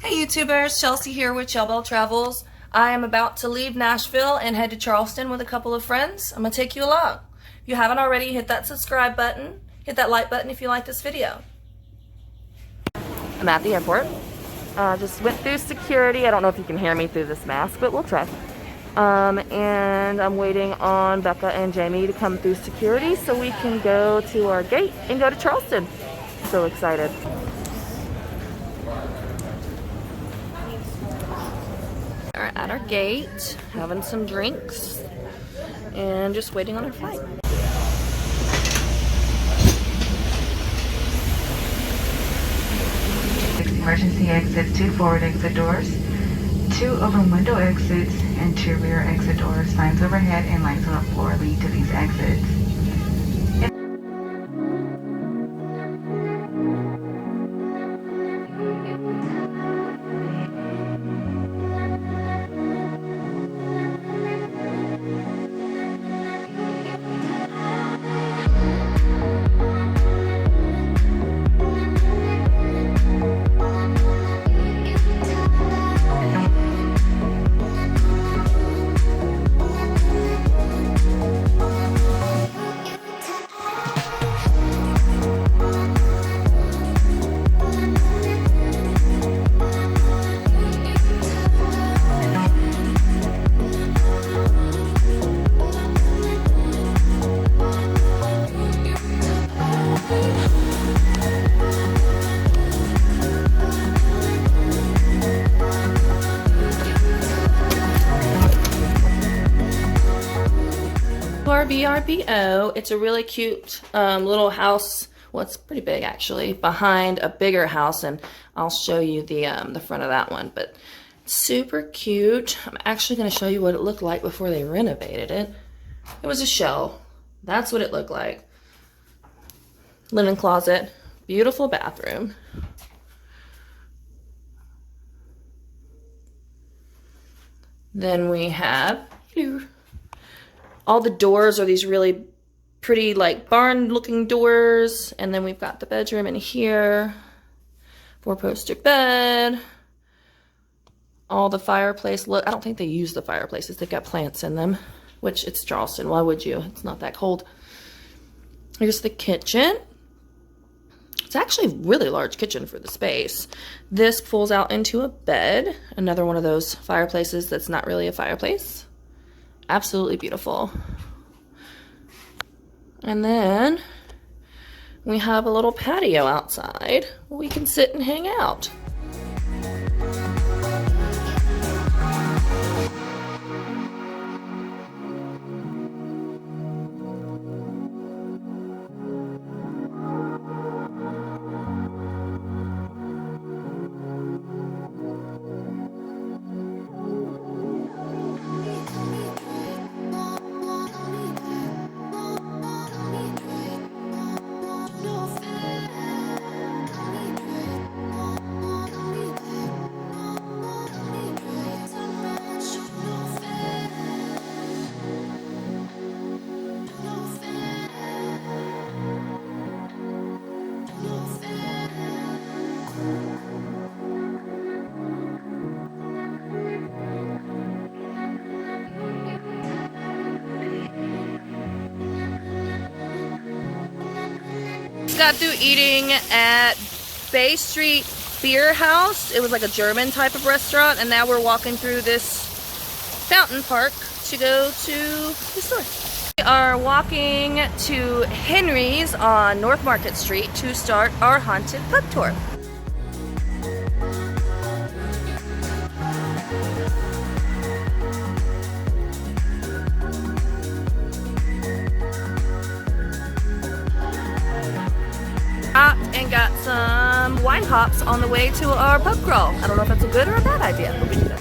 Hey YouTubers, Chelsea here with VRBO Travels. I am about to leave Nashville and head to Charleston with a couple of friends. I'm going to take you along. If you haven't already, hit that subscribe button. Hit that like button if you like this video. I'm at the airport. Just went through security. I don't know if you can hear me through this mask, but we'll try. And I'm waiting on Becca and Jamie to come through security so we can go to our gate and go to Charleston. So excited. We're at our gate, having some drinks, and just waiting on our flight. Emergency exits, 2 forward exit doors, 2 open window exits, and 2 rear exit doors. Signs overhead and lights on the floor lead to these exits. Our VRBO. It's a really cute little house. Well, it's pretty big actually, behind a bigger house, and I'll show you the front of that one. But super cute. I'm actually going to show you what it looked like before they renovated it. It was a shell. That's what it looked like. Linen closet, beautiful bathroom. Then we have all the doors are these really pretty like barn looking doors, and then we've got the bedroom in here, 4-poster bed, all the fireplace. Look, I don't think they use the fireplaces. They've got plants in them, which it's Charleston. Why would you? It's not that cold. Here's the kitchen. It's actually a really large kitchen for the space. This pulls out into a bed, another one of those fireplaces that's not really a fireplace. Absolutely beautiful. And then we have a little patio outside where we can sit and hang out. Got through eating at Bay Street Beer House. It was like a German type of restaurant, and now we're walking through this fountain park to go to the store. We are walking to Henry's on North Market Street to start our haunted pub tour. And got some wine hops on the way to our pub crawl. I don't know if that's a good or a bad idea, but we did it.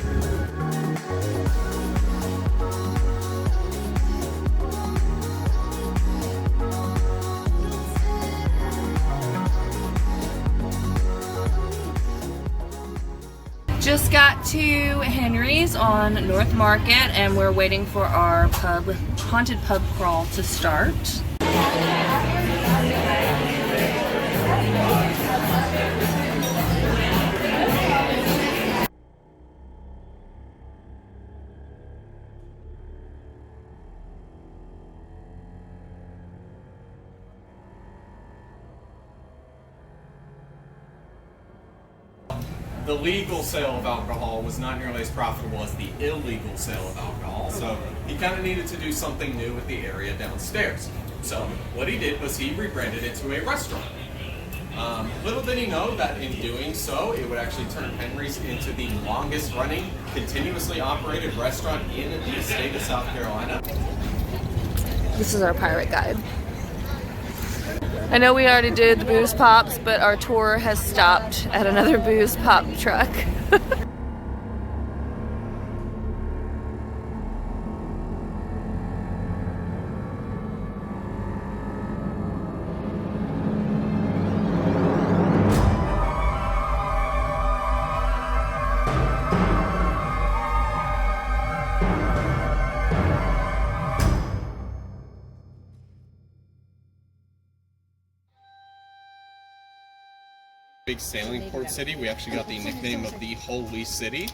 Just got to Henry's on North Market, and we're waiting for our haunted pub crawl to start. the legal sale of alcohol was not nearly as profitable as the illegal sale of alcohol, so he kind of needed to do something new with the area downstairs. So what he did was he rebranded it to a restaurant. Little did he know that in doing so, it would actually turn Henry's into the longest running, continuously operated restaurant in the state of South Carolina. This is our pirate guide. I know we already did the booze pops, but our tour has stopped at another booze pop truck. Big sailing port city, we actually got the nickname of the Holy City.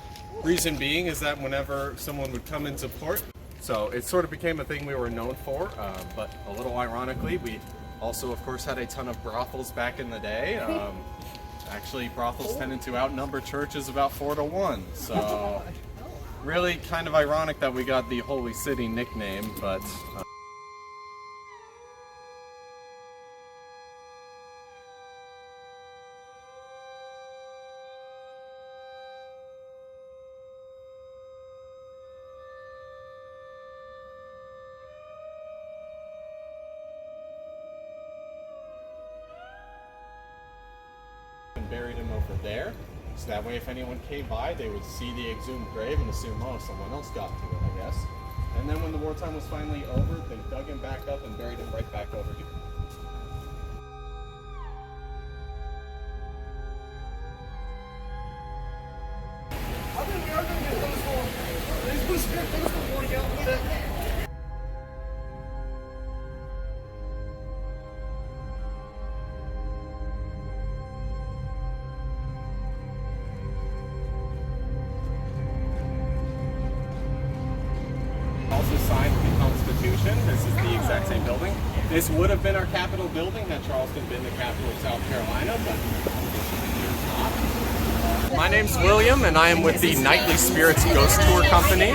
Reason being is that whenever someone would come into port, so it sort of became a thing we were known for, but a little ironically, we also of course had a ton of brothels back in the day. Actually, brothels tended to outnumber churches about 4-1, so really kind of ironic that we got the Holy City nickname, but buried him over there, so that way if anyone came by, they would see the exhumed grave and assume, oh, someone else got to it, I guess. And then when the wartime was finally over, they dug him back up and buried him right back over here. Also signed the Constitution. This is the exact same building. This would have been our Capitol building had Charleston been the capital of South Carolina, but it's not. My name's William, and I am with the Nightly Spirits Ghost Tour Company.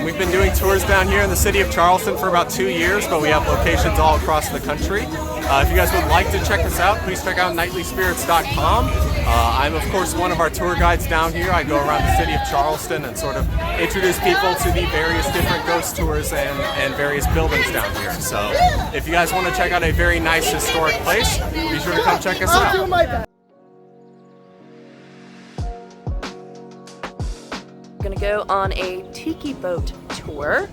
We've been doing tours down here in the city of Charleston for about 2 years, but we have locations all across the country. If you guys would like to check us out, please check out nightlyspirits.com. I'm of course one of our tour guides down here. I go around the city of Charleston and sort of introduce people to the various different ghost tours and various buildings down here. So if you guys want to check out a very nice historic place, be sure to come check us out. We're gonna go on a tiki boat tour.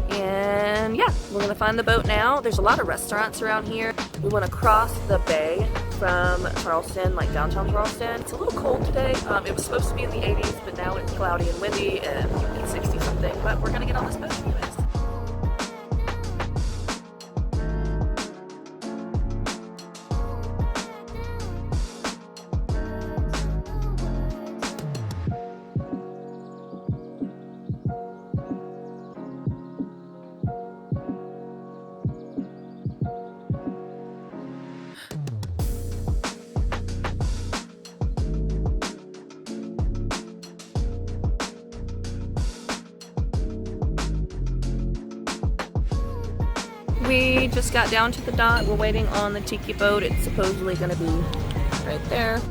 And yeah, we're gonna find the boat now. There's a lot of restaurants around here. We wanna cross the bay from Charleston, like downtown Charleston. It's a little cold today. It was supposed to be in the 80s, but now it's cloudy and windy and it's 60 something. But we're gonna get on this boat anyways. We just got down to the dock. We're waiting on the tiki boat. It's supposedly going to be right there.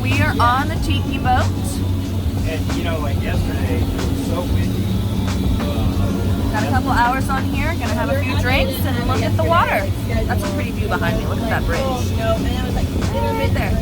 We are on the tiki boat. And you know, like yesterday, it was so windy. Got a couple hours on here, gonna have a few drinks and look at the water. That's a pretty view behind me. Look at that bridge. Right there.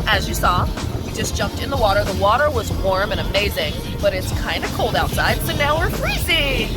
As you saw, we just jumped in the water. The water was warm and amazing, but it's kind of cold outside, so now we're freezing.